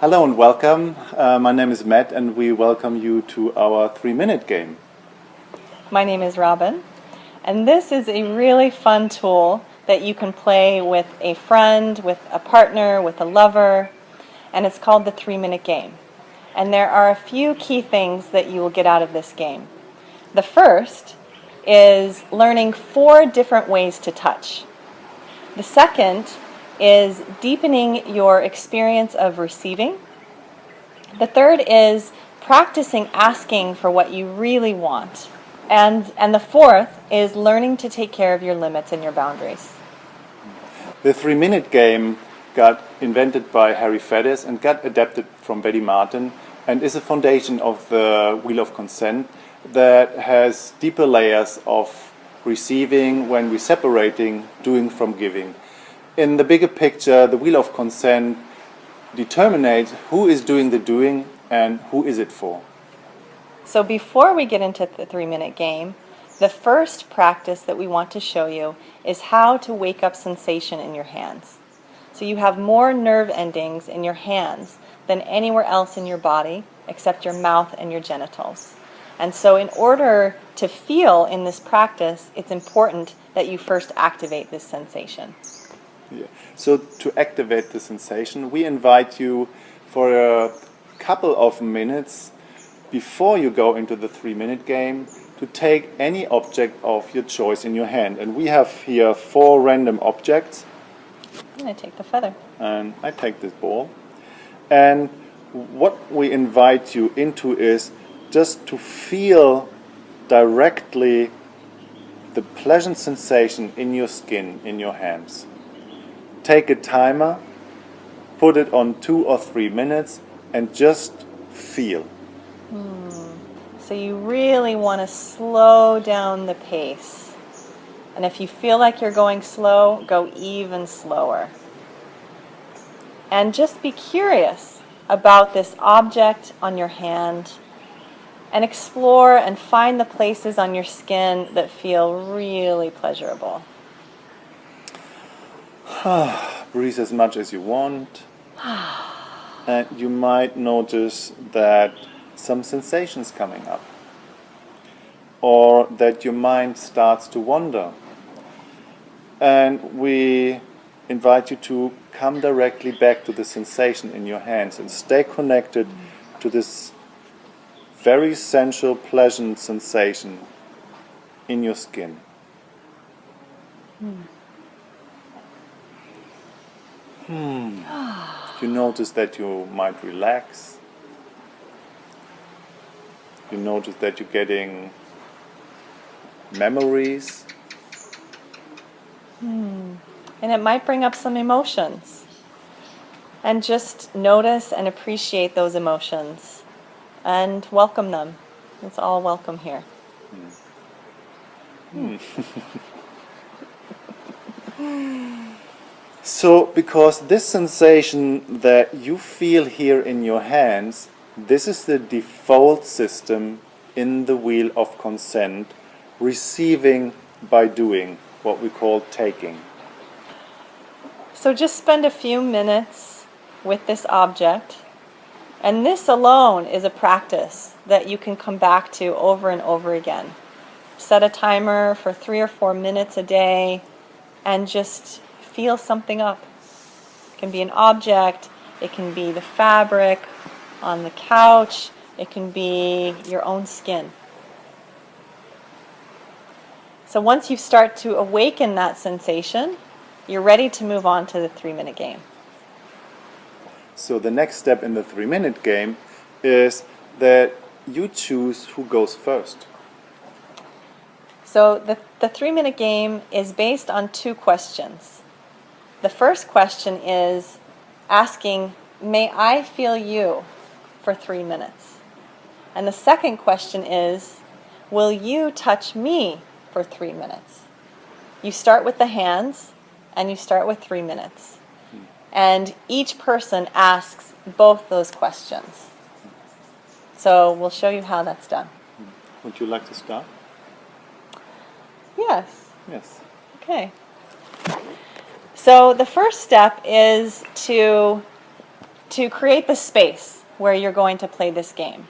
Hello and welcome. My name is Matt and we welcome you to our 3-minute game. My name is Robin, and this is a really fun tool that you can play with a friend, with a partner, with a lover, and it's called the 3-minute game. And there are a few key things that you will get out of this game. The first is learning 4 different ways to touch. The second is deepening your experience of receiving. The third is practicing asking for what you really want. And the fourth is learning to take care of your limits and your boundaries. The 3-minute game got invented by Harry Faddis and got adapted from Betty Martin and is a foundation of the Wheel of Consent that has deeper layers of receiving when we're separating doing from giving. In the bigger picture, the Wheel of Consent determines who is doing the doing and who is it for. So before we get into the 3-minute game, the first practice that we want to show you is how to wake up sensation in your hands. So you have more nerve endings in your hands than anywhere else in your body except your mouth and your genitals. And so in order to feel in this practice, it's important that you first activate this sensation. Yeah. So to activate the sensation, we invite you for a couple of minutes before you go into the 3-minute game to take any object of your choice in your hand. And we have here 4 random objects. I'm going to take the feather. And I take this ball. And what we invite you into is just to feel directly the pleasant sensation in your skin, in your hands. Take a timer, put it on 2 or 3 minutes, and just feel. So you really want to slow down the pace. And if you feel like you're going slow, go even slower. And just be curious about this object on your hand and explore and find the places on your skin that feel really pleasurable. Breathe as much as you want. And you might notice that some sensations coming up. Or that your mind starts to wander. And we invite you to come directly back to the sensation in your hands and stay connected to this very sensual, pleasant sensation in your skin. You notice that you might relax. You notice that you're getting memories. And it might bring up some emotions. And just notice and appreciate those emotions and welcome them. It's all welcome here. So, because this sensation that you feel here in your hands, this is the default system in the Wheel of Consent, receiving by doing, what we call taking. So just spend a few minutes with this object, and this alone is a practice that you can come back to over and over again. Set a timer for 3 or 4 minutes a day and just feel something up. It can be an object, it can be the fabric on the couch, it can be your own skin. So once you start to awaken that sensation, you're ready to move on to the 3-minute game. So the next step in the 3-minute game is that you choose who goes first. So the 3-minute game is based on 2 questions. The first question is asking, may I feel you for 3 minutes? And the second question is, will you touch me for 3 minutes? You start with the hands and you start with 3 minutes. And each person asks both those questions. So we'll show you how that's done. Would you like to start? Yes. Yes. Okay. So the first step is to to create the space where you're going to play this game.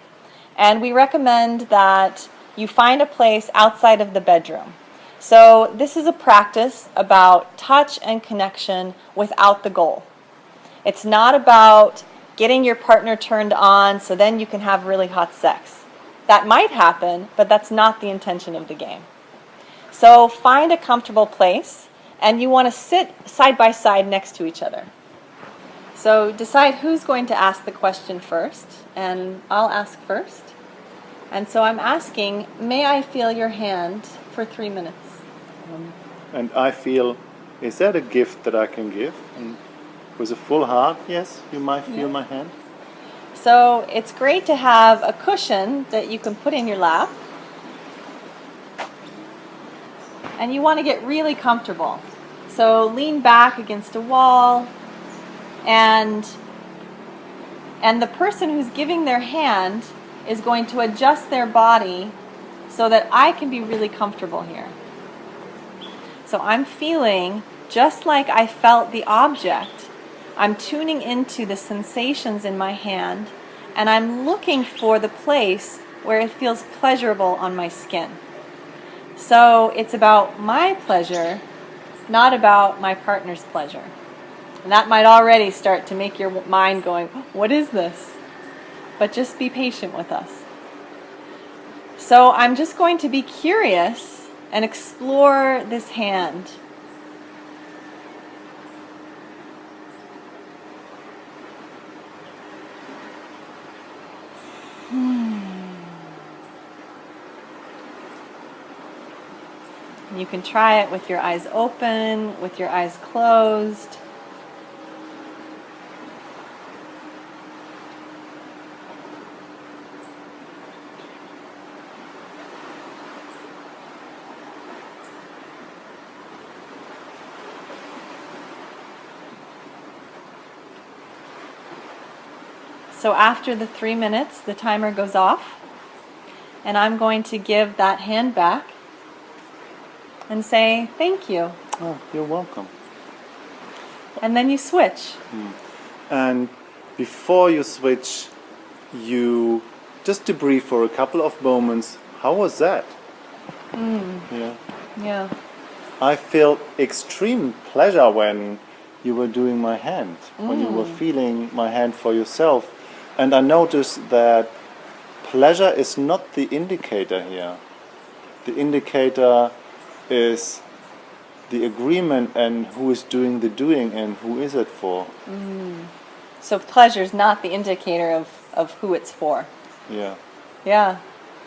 And we recommend that you find a place outside of the bedroom. So this is a practice about touch and connection without the goal. It's not about getting your partner turned on so then you can have really hot sex. That might happen, but that's not the intention of the game. So find a comfortable place, and you want to sit side by side next to each other. So decide who's going to ask the question first, and I'll ask first. And so I'm asking, may I feel your hand for 3 minutes? And I feel, is that a gift that I can give? And with a full heart, yes, you might feel my hand. So it's great to have a cushion that you can put in your lap. And you want to get really comfortable. So lean back against a wall, and the person who's giving their hand is going to adjust their body so that I can be really comfortable here. So I'm feeling just like I felt the object. I'm tuning into the sensations in my hand, and I'm looking for the place where it feels pleasurable on my skin. So it's about my pleasure, not about my partner's pleasure. And that might already start to make your mind going, what is this? But just be patient with us. So I'm just going to be curious and explore this hand. You can try it with your eyes open, with your eyes closed. So after the 3 minutes, the timer goes off, and I'm going to give that hand back and say, thank you. Oh, you're welcome. And then you switch. And before you switch, you just debrief for a couple of moments. How was that? Yeah. Yeah. I felt extreme pleasure when you were doing my hand, when you were feeling my hand for yourself. And I noticed that pleasure is not the indicator here. The indicator is the agreement and who is doing the doing and who is it for. So pleasure is not the indicator of who it's for. Yeah. Yeah.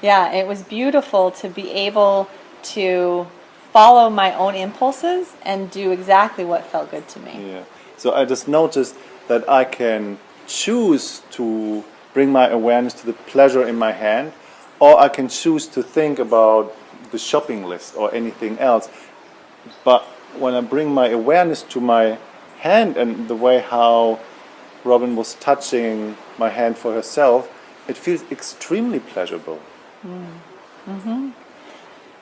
Yeah, it was beautiful to be able to follow my own impulses and do exactly what felt good to me. Yeah. So I just noticed that I can choose to bring my awareness to the pleasure in my hand, or I can choose to think about the shopping list or anything else. But when I bring my awareness to my hand and the way how Robin was touching my hand for herself, it feels extremely pleasurable.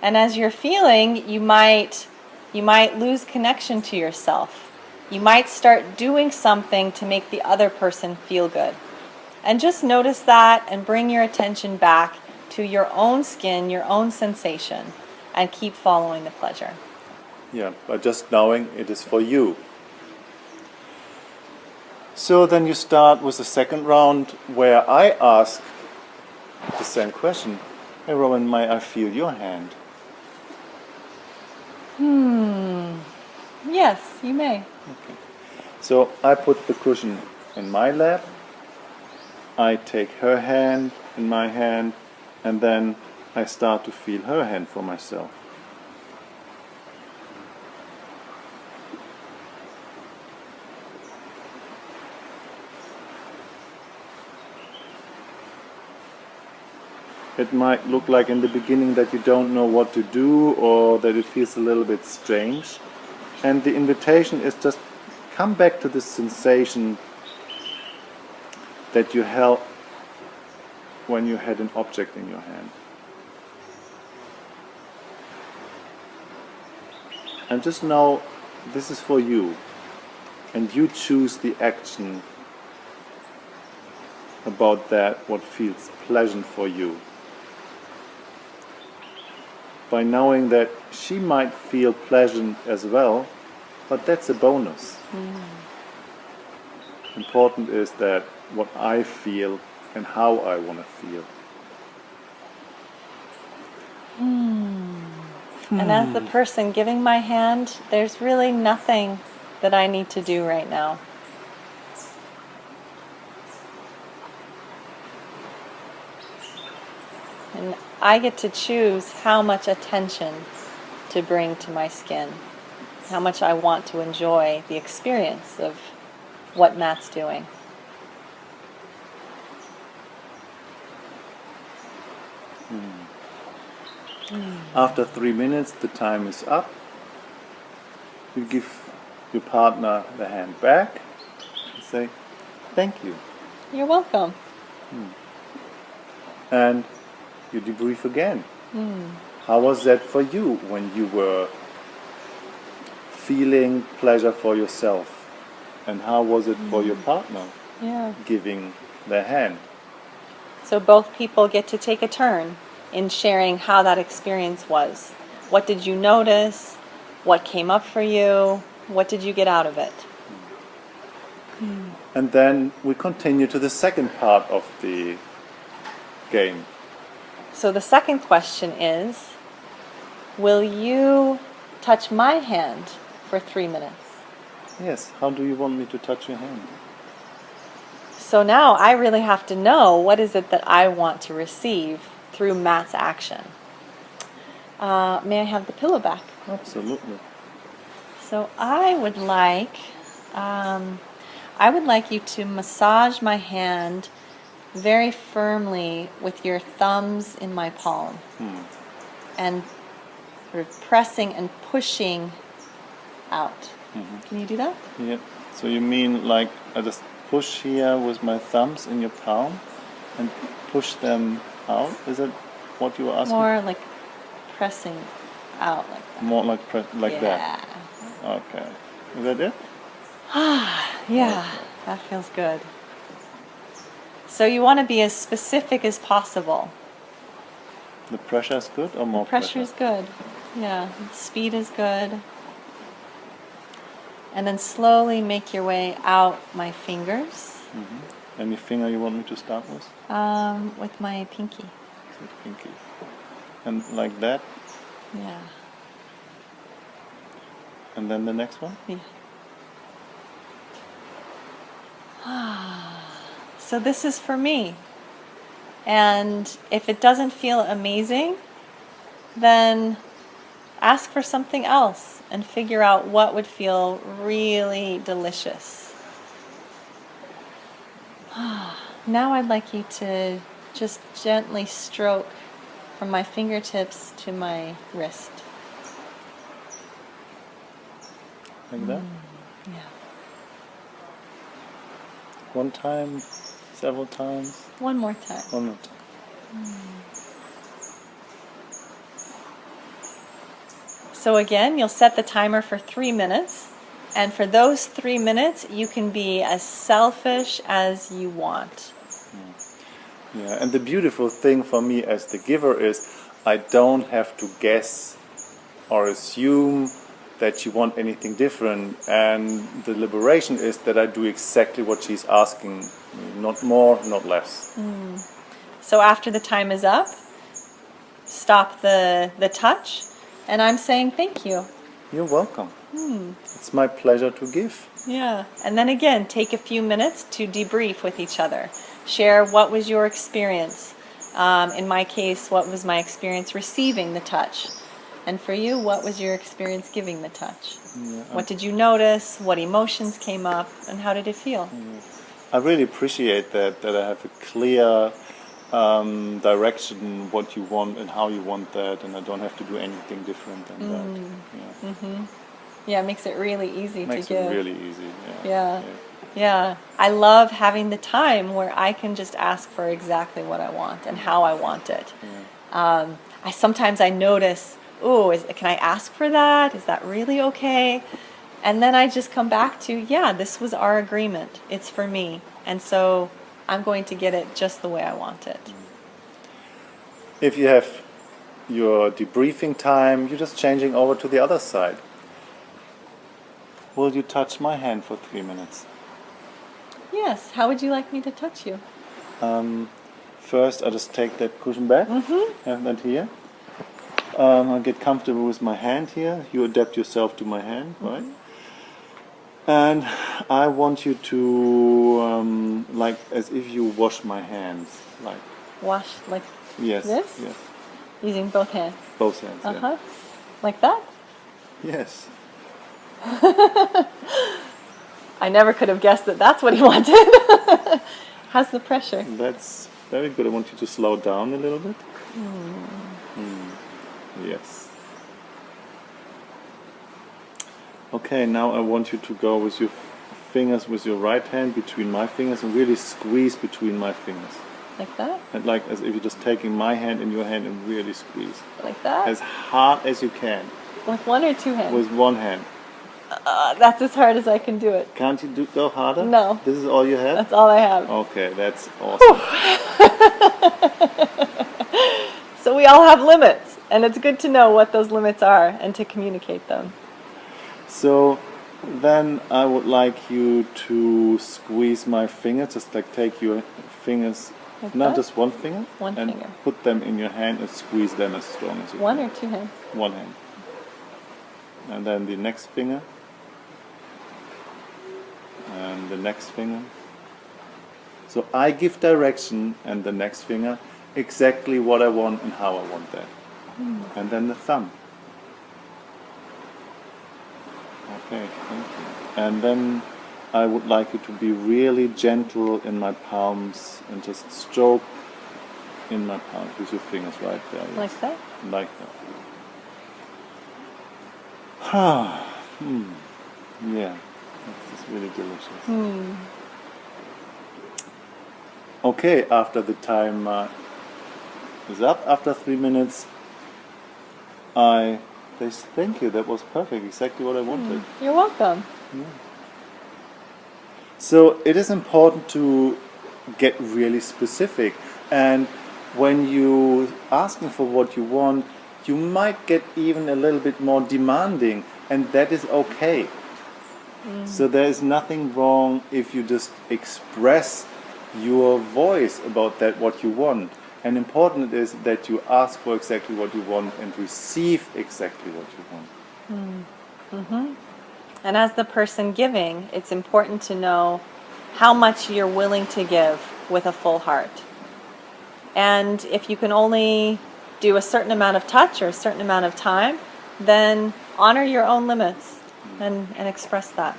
And as you're feeling, you might lose connection to yourself. You might start doing something to make the other person feel good. And just notice that and bring your attention back to your own skin, your own sensation, and keep following the pleasure. Yeah, but just knowing it is for you. So then you start with the second round where I ask the same question. Hey Robin, may I feel your hand? Yes, you may. Okay. So I put the cushion in my lap. I take her hand in my hand, and then I start to feel her hand for myself. It might look like in the beginning that you don't know what to do or that it feels a little bit strange. And the invitation is just come back to this sensation that you held when you had an object in your hand. And just know this is for you. And you choose the action about that, what feels pleasant for you. By knowing that she might feel pleasant as well, but that's a bonus. Important is that what I feel and how I want to feel. And as the person giving my hand, there's really nothing that I need to do right now. And I get to choose how much attention to bring to my skin, how much I want to enjoy the experience of what Matt's doing. After 3 minutes, the time is up. You give your partner the hand back and say, thank you. You're welcome. And you debrief again. How was that for you when you were feeling pleasure for yourself? And how was it for your partner Yeah. giving their hand? So both people get to take a turn in sharing how that experience was. What did you notice? What came up for you? What did you get out of it? And then we continue to the second part of the game. So the second question is, will you touch my hand for 3 minutes? Yes, how do you want me to touch your hand? So now I really have to know what is it that I want to receive through Matt's action. May I have the pillow back? Absolutely. So I would like you to massage my hand very firmly with your thumbs in my palm, and sort of pressing and pushing out. Can you do that? Yeah. So you mean like I just push here with my thumbs in your palm and push them out? Is that what you were asking? More like pressing out like that. More like like that. Yeah. Okay. Is that it? Yeah, that feels good. So you want to be as specific as possible. The pressure is good or more Pressure is good. Yeah, speed is good. And then slowly make your way out my fingers Any finger you want me to start with? with my pinky. So pinky. And like that? Yeah. And then the next one? Yeah. So this is for me. And if it doesn't feel amazing, then ask for something else and figure out what would feel really delicious. Now I'd like you to just gently stroke from my fingertips to my wrist. Like that? Yeah. One time, several times? One more time. One more time. So again, you'll set the timer for 3 minutes. And for those 3 minutes, you can be as selfish as you want. Yeah, and the beautiful thing for me as the giver is I don't have to guess or assume that you want anything different, and the liberation is that I do exactly what she's asking, not more, not less. So after the time is up, stop the touch, and I'm saying thank you. You're welcome. It's my pleasure to give. Yeah, and then again, take a few minutes to debrief with each other. Share what was your experience. In my case, what was my experience receiving the touch? And for you, what was your experience giving the touch? What did you notice? What emotions came up? And how did it feel? I really appreciate that I have a clear direction, what you want and how you want that, and I don't have to do anything different than that. Yeah. Yeah, it makes it really easy Makes to give. it really easy. Yeah. I love having the time where I can just ask for exactly what I want and how I want it. Sometimes I notice, can I ask for that? Is that really okay? And then I just come back to, this was our agreement. It's for me. And so I'm going to get it just the way I want it. If you have your debriefing time, you're just changing over to the other side. Will you touch my hand for 3 minutes? Yes, how would you like me to touch you? First, I just take that cushion back, have that here. I'll get comfortable with my hand here. You adapt yourself to my hand, right? And I want you to, like, as if you wash my hands, like. Wash like Yes. this? Yes. Using both hands. Both hands. Yeah. Uh-huh. Like that? Yes. I never could have guessed that that's what he wanted. How's the pressure? That's very good. I want you to slow down a little bit. Yes. Okay, now I want you to go with your fingers with your right hand between my fingers and really squeeze between my fingers. Like that? And like as if you're just taking my hand in your hand and really squeeze. Like that? As hard as you can. With one or two hands? With one hand. That's as hard as I can do it. Can't you go harder? No. This is all you have? That's all I have. Okay, that's awesome. So we all have limits, and it's good to know what those limits are and to communicate them. So then I would like you to squeeze my fingers, just like take your fingers, Like not that? just one finger, One and finger. put them in your hand and squeeze them as strong as you One can. or two hands? One hand. And then the next finger. And the next finger. So I give direction and the next finger exactly what I want and how I want that. And then the thumb. Okay, thank you. And then I would like you to be really gentle in my palms and just stroke in my palms with your fingers right there. Yes. Like that? Like that. Yeah, that's just really delicious. Okay, after the time is up, after 3 minutes, I say thank you. That was perfect, exactly what I wanted. You're welcome. So it is important to get really specific, and when you asking for what you want, you might get even a little bit more demanding, and that is okay. So there is nothing wrong if you just express your voice about that what you want. And important is that you ask for exactly what you want and receive exactly what you want. And as the person giving, it's important to know how much you're willing to give with a full heart. And if you can only do a certain amount of touch or a certain amount of time, then honor your own limits and express that.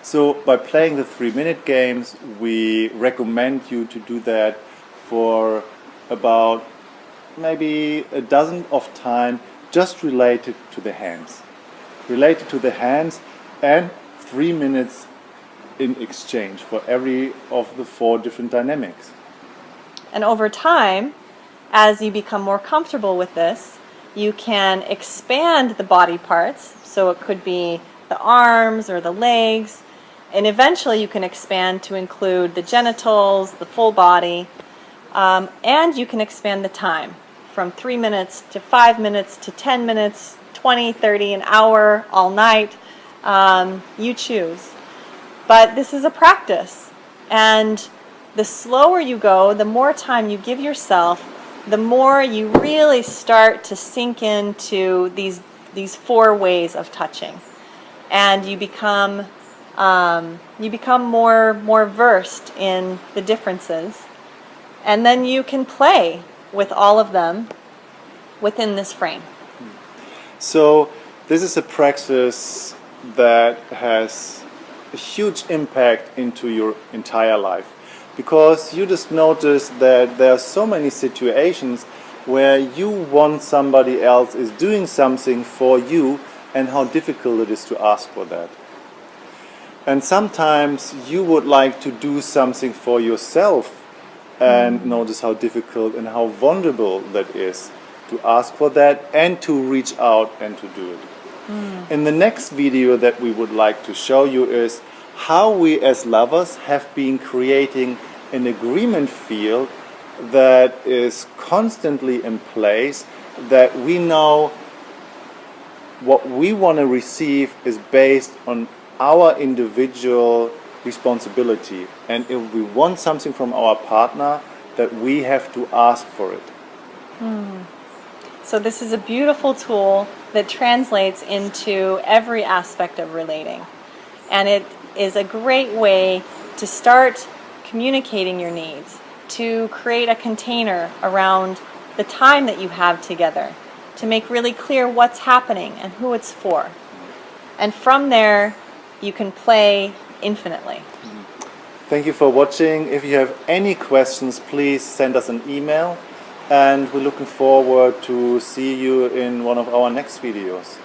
So by playing the 3-minute games, we recommend you to do that for about maybe a dozen of time, just related to the hands. Related to the hands, and 3 minutes in exchange for every of the 4 different dynamics. And over time, as you become more comfortable with this, you can expand the body parts. So it could be the arms or the legs. And eventually you can expand to include the genitals, the full body. And you can expand the time from 3 minutes to 5 minutes to 10 minutes, 20, 30, an hour, all night. You choose. But this is a practice. And the slower you go, the more time you give yourself, the more you really start to sink into these 4 ways of touching. And you become more versed in the differences. And then you can play with all of them within this frame. So this is a practice that has a huge impact into your entire life, because you just notice that there are so many situations where you want somebody else is doing something for you and how difficult it is to ask for that. And sometimes you would like to do something for yourself and notice how difficult and how vulnerable that is to ask for that and to reach out and to do it. In the next video that we would like to show you is how we as lovers have been creating an agreement field that is constantly in place, that we know what we want to receive is based on our individual responsibility. And if we want something from our partner, that we have to ask for it. So this is a beautiful tool that translates into every aspect of relating. And it is a great way to start communicating your needs, to create a container around the time that you have together, to make really clear what's happening and who it's for. And from there, you can play infinitely. Thank you for watching. If you have any questions, please send us an email, and we're looking forward to see you in one of our next videos.